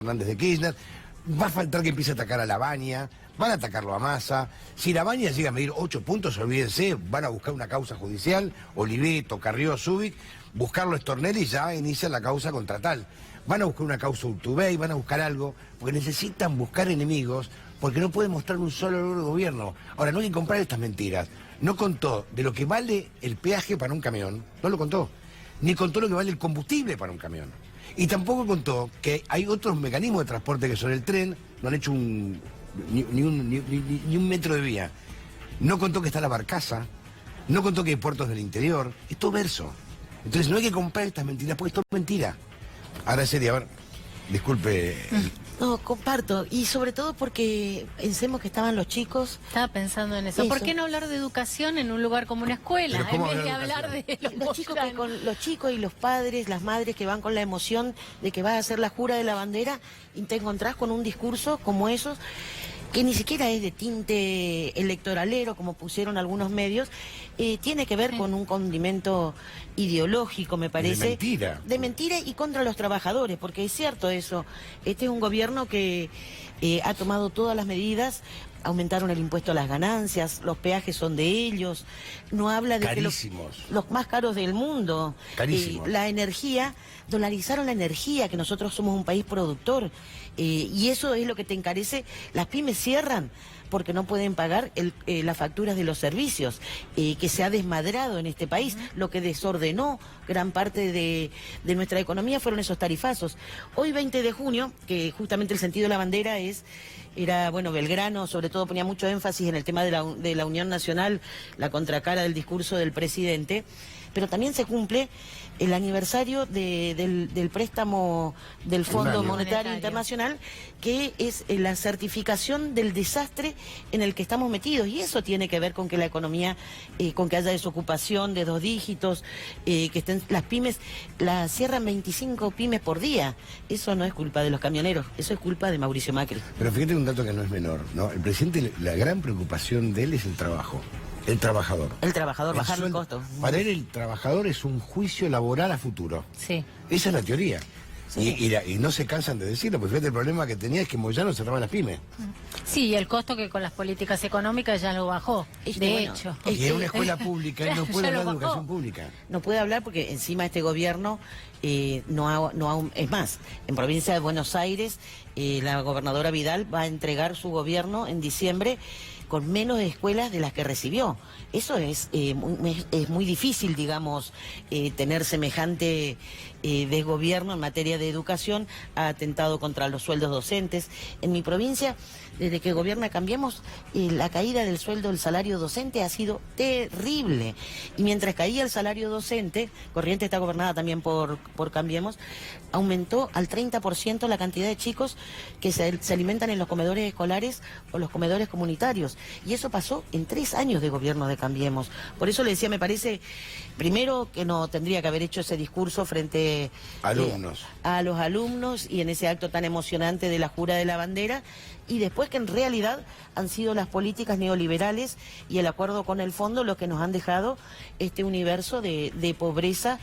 Fernández de Kirchner, va a faltar que empiece a atacar a Lavagna, van a atacarlo a Massa. Si Lavagna llega a medir 8 puntos, olvídense, van a buscar una causa judicial, Oliveto, Carrió, Zubik, buscarlo a Stornelli y ya inician la causa contra tal. Van a buscar una causa Urtubey, van a buscar algo, porque necesitan buscar enemigos, porque no pueden mostrar un solo logro de gobierno. Ahora, no hay que comprar estas mentiras. No contó de lo que vale el peaje para un camión, no lo contó, ni contó lo que vale el combustible para un camión. Y tampoco contó que hay otros mecanismos de transporte que son el tren, no han hecho ni un metro de vía. No contó que está la barcaza, no contó que hay puertos del interior, es todo verso. Entonces no hay que comprar estas mentiras, porque esto es mentira. Ahora sería, a ver, disculpe. No, comparto, y sobre todo porque pensemos que estaban los chicos. Estaba pensando en eso. ¿Por qué no hablar de educación en un lugar como una escuela, en vez de hablar de los chicos y los padres, las madres que van con la emoción de que vas a hacer la jura de la bandera y te encontrás con un discurso como esos, que ni siquiera es de tinte electoralero, como pusieron algunos medios, tiene que ver con un condimento ideológico, me parece. De mentira. De mentira y contra los trabajadores, porque es cierto eso. Este es un gobierno que ha tomado todas las medidas. Aumentaron el impuesto a las ganancias, los peajes son de ellos, no habla de que los más caros del mundo. Carísimos. La energía, dolarizaron la energía, que nosotros somos un país productor, y eso es lo que te encarece. Las pymes cierran porque no pueden pagar las facturas de los servicios, que se ha desmadrado en este país. Lo que desordenó gran parte de nuestra economía fueron esos tarifazos. Hoy 20 de junio, que justamente el sentido de la bandera era, bueno, Belgrano sobre todo ponía mucho énfasis en el tema de la Unión Nacional, la contracara del discurso del presidente, pero también se cumple el aniversario del préstamo del Fondo Monetario Internacional, que es la certificación del desastre en el que estamos metidos, y eso tiene que ver con que la economía, con que haya desocupación de 2 dígitos, que estén las pymes, las cierran 25 pymes por día. Eso no es culpa de los camioneros, eso es culpa de Mauricio Macri. Pero fíjate un dato que no es menor, ¿no? El presidente, la gran preocupación de él es el trabajo. El trabajador. El trabajador, bajar el costo. Para él el trabajador es un juicio laboral a futuro. Sí. Esa es la teoría. Sí. Y no se cansan de decirlo, porque fíjate, el problema que tenía es que Moyano cerraba las pymes. Sí, y el costo que con las políticas económicas ya lo bajó, de hecho. Y es una escuela pública, él no puede hablar de educación pública. No puede hablar porque encima este gobierno es más, en provincia de Buenos Aires, la gobernadora Vidal va a entregar su gobierno en diciembre con menos escuelas de las que recibió. Eso es muy difícil, digamos, tener semejante desgobierno en materia de educación. Ha atentado contra los sueldos docentes. En mi provincia, desde que gobierna Cambiemos, la caída del sueldo del salario docente ha sido terrible. Y mientras caía el salario docente, Corrientes está gobernada también por Cambiemos, aumentó al 30% la cantidad de chicos que se alimentan en los comedores escolares o los comedores comunitarios. Y eso pasó en 3 años de gobierno de Cambiemos. Por eso le decía, me parece, primero, que no tendría que haber hecho ese discurso frente a los alumnos y en ese acto tan emocionante de la jura de la bandera, y después que en realidad han sido las políticas neoliberales y el acuerdo con el fondo los que nos han dejado este universo de pobreza.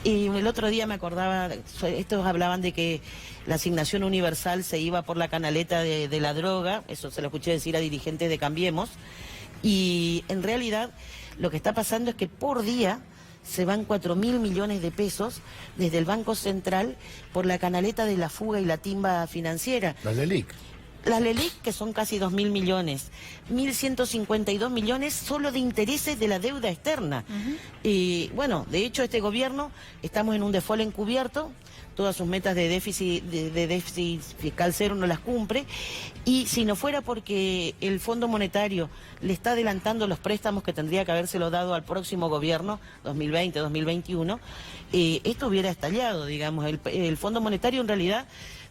Y el otro día me acordaba, estos hablaban de que la asignación universal se iba por la canaleta de la droga, eso se lo escuché decir a dirigentes de Cambiemos, y en realidad lo que está pasando es que por día se van 4.000 millones de pesos desde el Banco Central por la canaleta de la fuga y la timba financiera. Las LELIC. Las LELIC, que son casi 2.000 millones, 1.152 millones solo de intereses de la deuda externa. Y bueno, de hecho este gobierno, estamos en un default encubierto, todas sus metas de déficit fiscal cero no las cumple, y si no fuera porque el Fondo Monetario le está adelantando los préstamos que tendría que habérselo dado al próximo gobierno, 2020-2021, esto hubiera estallado, digamos. El Fondo Monetario en realidad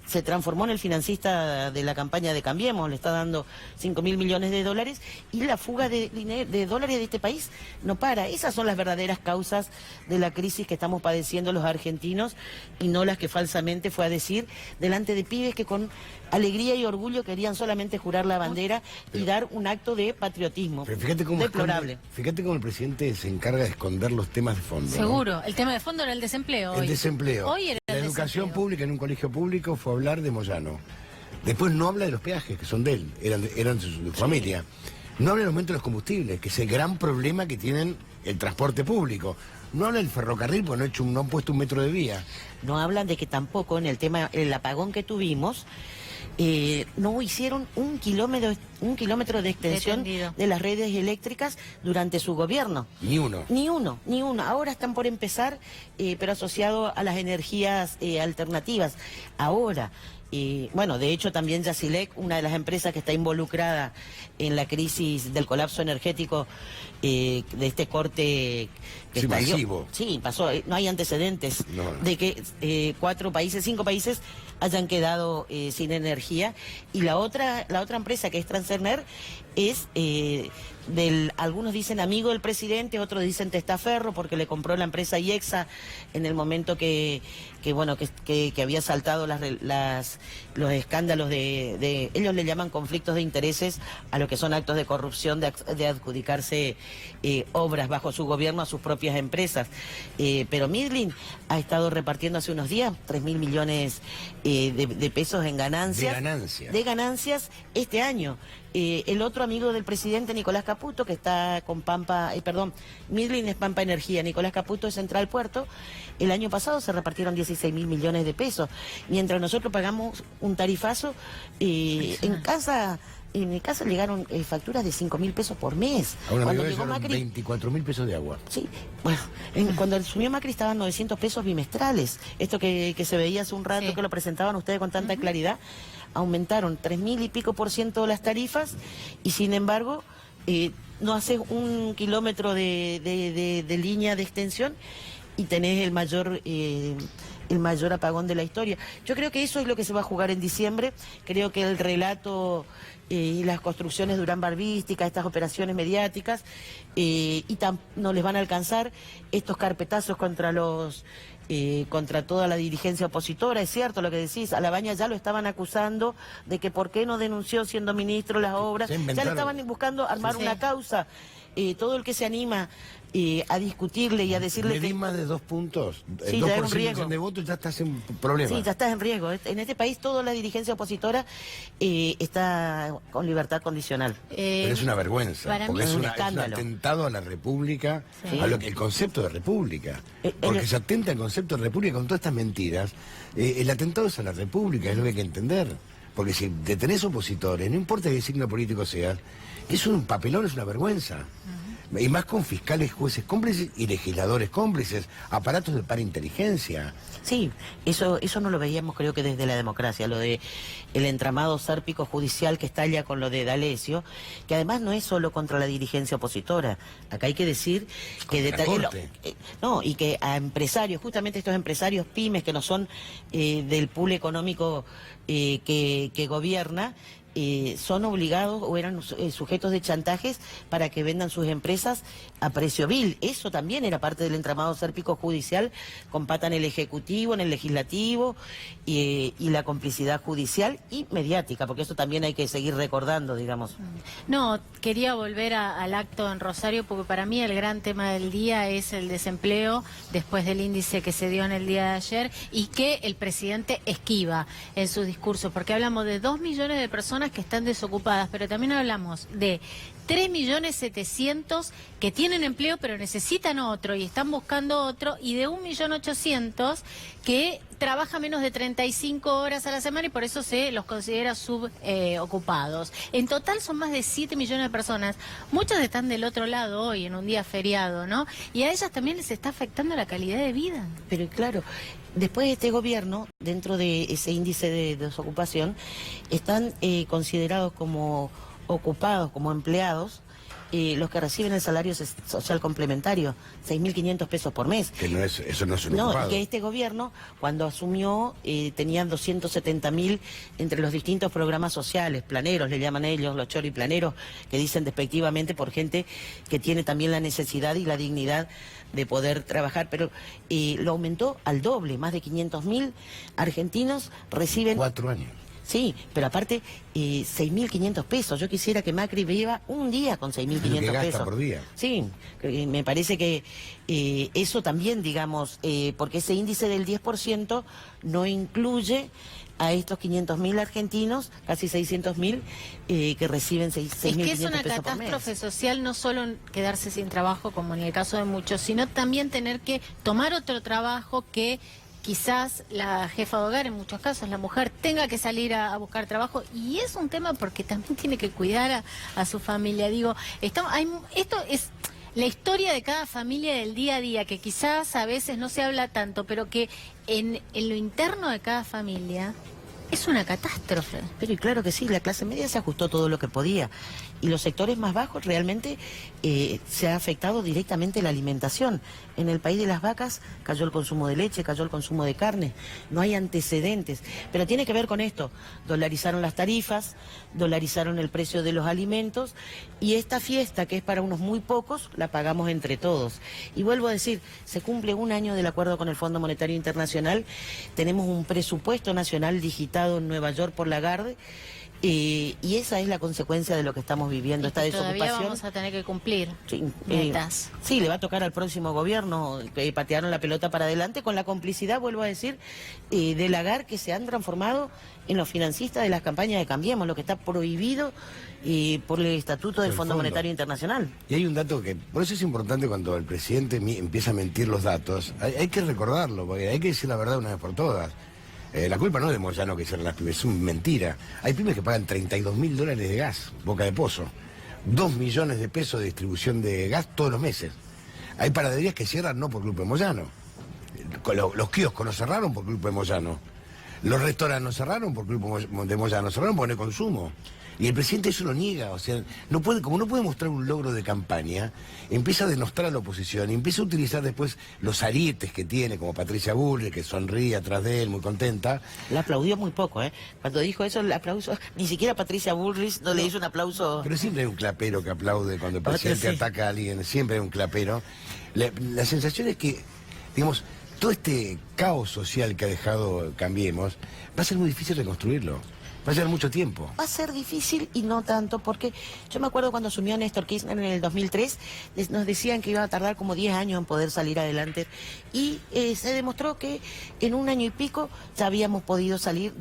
se transformó en el financista de la campaña de Cambiemos, le está dando 5.000 millones de dólares, y la fuga de dólares de este país no para. Esas son las verdaderas causas de la crisis que estamos padeciendo los argentinos, y no las que falsamente fue a decir delante de pibes que con alegría y orgullo querían solamente jurar la bandera y dar un acto de patriotismo. Pero fíjate cómo deplorable. Fíjate cómo el presidente se encarga de esconder los temas de fondo. Seguro, ¿no? El tema de fondo era el desempleo. El desempleo. Hoy era la educación pública en un colegio público fue hablar de Moyano. Después no habla de los peajes, que son de él, eran de su familia. No habla del aumento de los combustibles, que es el gran problema que tienen el transporte público. No habla del ferrocarril porque no han puesto un metro de vía. No hablan de que tampoco en el apagón que tuvimos, no hicieron un kilómetro de extensión de las redes eléctricas durante su gobierno. Ni uno. Ni uno. Ahora están por empezar, pero asociado a las energías alternativas. Ahora, bueno, de hecho también Yacilec, una de las empresas que está involucrada en la crisis del colapso energético, de este corte que sí, estalló. masivo. Sí, pasó, no hay antecedentes de que 5 países hayan quedado sin energía. Y la otra empresa, que es Transener, es algunos dicen amigo del presidente, otros dicen testaferro, porque le compró la empresa IEXA en el momento que había saltado los escándalos de ellos le llaman conflictos de intereses a lo que son actos de corrupción, de adjudicarse obras bajo su gobierno a sus propias empresas. Pero Midland ha estado repartiendo hace unos días 3.000 millones de pesos en ganancias. De ganancias este año. El otro amigo del presidente, Nicolás Caputo, que está con Midland es Pampa Energía, Nicolás Caputo es Central Puerto, el año pasado se repartieron 16.000 millones de pesos, mientras nosotros pagamos un tarifazo. En mi casa llegaron facturas de 5.000 pesos por mes. Cuando llegó Macri, 24.000 pesos de agua. Sí, bueno, cuando asumió Macri estaban 900 pesos bimestrales. Esto que se veía hace un rato, que lo presentaban ustedes con tanta claridad. Aumentaron 3.000 y pico % las tarifas y sin embargo no haces un kilómetro de línea de extensión y tenés el mayor apagón de la historia. Yo creo que eso es lo que se va a jugar en diciembre. Creo que el relato y las construcciones durán-barbísticas, estas operaciones mediáticas, no les van a alcanzar estos carpetazos contra toda la dirigencia opositora. Es cierto lo que decís, a Labaña ya lo estaban acusando de que por qué no denunció siendo ministro las obras, ya le estaban buscando armar una causa. Todo el que se anima a discutirle y a decirle que... más de 2 puntos, sí, 2% de votos, ya estás en problema. Sí, ya estás en riesgo. En este país toda la dirigencia opositora está con libertad condicional. Pero es una vergüenza, para porque mí es un escándalo. atentado a la República, el concepto de República. Porque se atenta al concepto de República con todas estas mentiras. El atentado es a la República, es lo que hay que entender. Porque si detenés opositores, no importa qué signo político seas, es un papelón, es una vergüenza. Y más con fiscales, jueces cómplices y legisladores cómplices, aparatos de parainteligencia. Sí, eso no lo veíamos creo que desde la democracia, lo de el entramado sárpico judicial que estalla con lo de D'Alessio, que además no es solo contra la dirigencia opositora. Acá hay que decir que y que a empresarios, justamente estos empresarios pymes que no son del pool económico que gobierna, son obligados o eran sujetos de chantajes para que vendan sus empresas a precio vil. Eso también era parte del entramado sárpico judicial, con pata en el Ejecutivo, en el Legislativo, y la complicidad judicial y mediática, porque eso también hay que seguir recordando, digamos. No, quería volver al acto en Rosario, porque para mí el gran tema del día es el desempleo, después del índice que se dio en el día de ayer, y que el presidente esquiva en sus discursos, porque hablamos de 2 millones de personas que están desocupadas, pero también hablamos de 3.700.000 que tienen empleo pero necesitan otro y están buscando otro, y de 1.800.000 que trabaja menos de 35 horas a la semana y por eso se los considera subocupados. En total son más de 7 millones de personas. Muchas están del otro lado hoy, en un día feriado, ¿no? Y a ellas también les está afectando la calidad de vida. Pero claro, después de este gobierno, dentro de ese índice de desocupación, están considerados como ocupados, como empleados, los que reciben el salario social complementario, 6.500 pesos por mes. Que eso no es un ocupado. No, que este gobierno, cuando asumió, tenían 270.000 entre los distintos programas sociales, planeros, le llaman ellos, los choriplaneros, que dicen despectivamente por gente que tiene también la necesidad y la dignidad de poder trabajar, pero lo aumentó al doble, más de 500.000 argentinos reciben... 4 años. Sí, pero aparte, 6.500 pesos. Yo quisiera que Macri viva un día con 6.500 Lo que gasta pesos. por día. Sí, me parece que eso también, digamos, porque ese índice del 10% no incluye a estos 500.000 argentinos, casi 600.000, que reciben 6.500 pesos por mes. Es que es una catástrofe social no solo en quedarse sin trabajo, como en el caso de muchos, sino también tener que tomar otro trabajo que quizás la jefa de hogar, en muchos casos la mujer, tenga que salir a buscar trabajo, y es un tema porque también tiene que cuidar a su familia. Digo, esto es la historia de cada familia del día a día, que quizás a veces no se habla tanto, pero que en lo interno de cada familia es una catástrofe. Pero y claro que sí, la clase media se ajustó todo lo que podía. Y los sectores más bajos realmente se ha afectado directamente la alimentación. En el país de las vacas cayó el consumo de leche, cayó el consumo de carne. No hay antecedentes. Pero tiene que ver con esto. Dolarizaron las tarifas, dolarizaron el precio de los alimentos, y esta fiesta, que es para unos muy pocos, la pagamos entre todos. Y vuelvo a decir, se cumple un año del acuerdo con el Fondo Monetario Internacional. Tenemos un presupuesto nacional digitado en Nueva York por Lagarde. Y esa es la consecuencia de lo que estamos viviendo, esta desocupación. Todavía vamos a tener que cumplir metas. Sí, le va a tocar al próximo gobierno, que patearon la pelota para adelante, con la complicidad, vuelvo a decir, de Lagarde, que se han transformado en los financistas de las campañas de Cambiemos, lo que está prohibido por el Estatuto del Fondo Monetario Internacional. Y hay un dato que, por eso es importante cuando el presidente empieza a mentir los datos, hay que recordarlo, porque hay que decir la verdad una vez por todas. La culpa no es de Moyano que cierran las pymes, es mentira. Hay pymes que pagan $32.000 de gas, boca de pozo. 2 millones de pesos de distribución de gas todos los meses. Hay panaderías que cierran no por culpa de Moyano. Los kioscos no cerraron por culpa de Moyano. Los restaurantes no cerraron por culpa de Moyano, cerraron porque no hay consumo. Y el presidente eso lo niega, o sea, como no puede mostrar un logro de campaña, empieza a denostar a la oposición, y empieza a utilizar después los arietes que tiene, como Patricia Bullrich, que sonríe atrás de él, muy contenta. La aplaudió muy poco, ¿eh? Cuando dijo eso, el aplauso, ni siquiera Patricia Bullrich no le hizo un aplauso. Pero siempre hay un clapero que aplaude cuando el presidente ataca a alguien, siempre hay un clapero. La sensación es que, digamos, todo este caos social que ha dejado Cambiemos, va a ser muy difícil reconstruirlo. Va a llevar mucho tiempo. Va a ser difícil y no tanto, porque yo me acuerdo cuando asumió Néstor Kirchner en el 2003, nos decían que iba a tardar como 10 años en poder salir adelante, y se demostró que en un año y pico ya habíamos podido salir,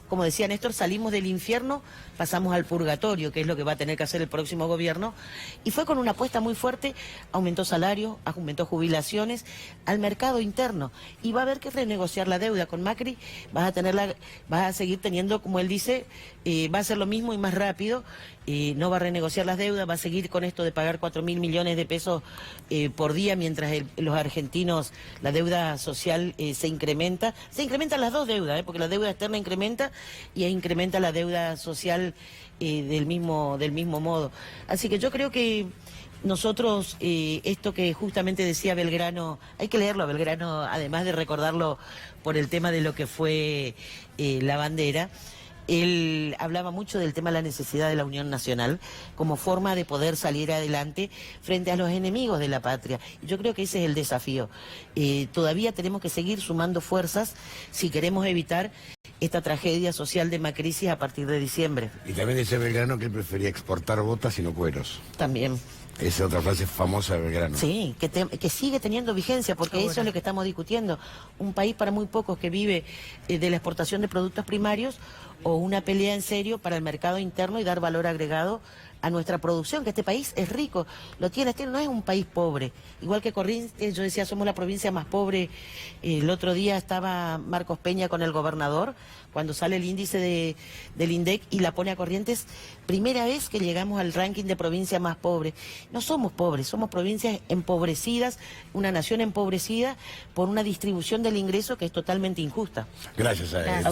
como decía Néstor, salimos del infierno, pasamos al purgatorio, que es lo que va a tener que hacer el próximo gobierno, y fue con una apuesta muy fuerte, aumentó salarios, aumentó jubilaciones, al mercado interno, y va a haber que renegociar la deuda. Con Macri vas a seguir teniendo, como él dice, va a hacer lo mismo y más rápido, no va a renegociar las deudas, va a seguir con esto de pagar 4.000 millones de pesos por día, mientras los argentinos, la deuda social se incrementan las dos deudas, porque la deuda externa incrementa y incrementa la deuda social del mismo modo. Así que yo creo que nosotros, esto que justamente decía Belgrano, hay que leerlo a Belgrano, además de recordarlo por el tema de lo que fue la bandera. Él hablaba mucho del tema de la necesidad de la unión nacional como forma de poder salir adelante frente a los enemigos de la patria. Yo creo que ese es el desafío. Todavía tenemos que seguir sumando fuerzas si queremos evitar esta tragedia social de Macrisis a partir de diciembre. Y también dice Belgrano que él prefería exportar botas y no cueros. También. Esa es otra frase famosa de Belgrano. Sí, que sigue teniendo vigencia, porque eso es lo que estamos discutiendo. Un país para muy pocos que vive de la exportación de productos primarios, o una pelea en serio para el mercado interno y dar valor agregado a nuestra producción, que este país es rico, lo tiene, no es un país pobre. Igual que Corrientes, yo decía, somos la provincia más pobre. El otro día estaba Marcos Peña con el gobernador, cuando sale el índice del INDEC y la pone a Corrientes, primera vez que llegamos al ranking de provincia más pobre. No somos pobres, somos provincias empobrecidas, una nación empobrecida por una distribución del ingreso que es totalmente injusta. Gracias a él.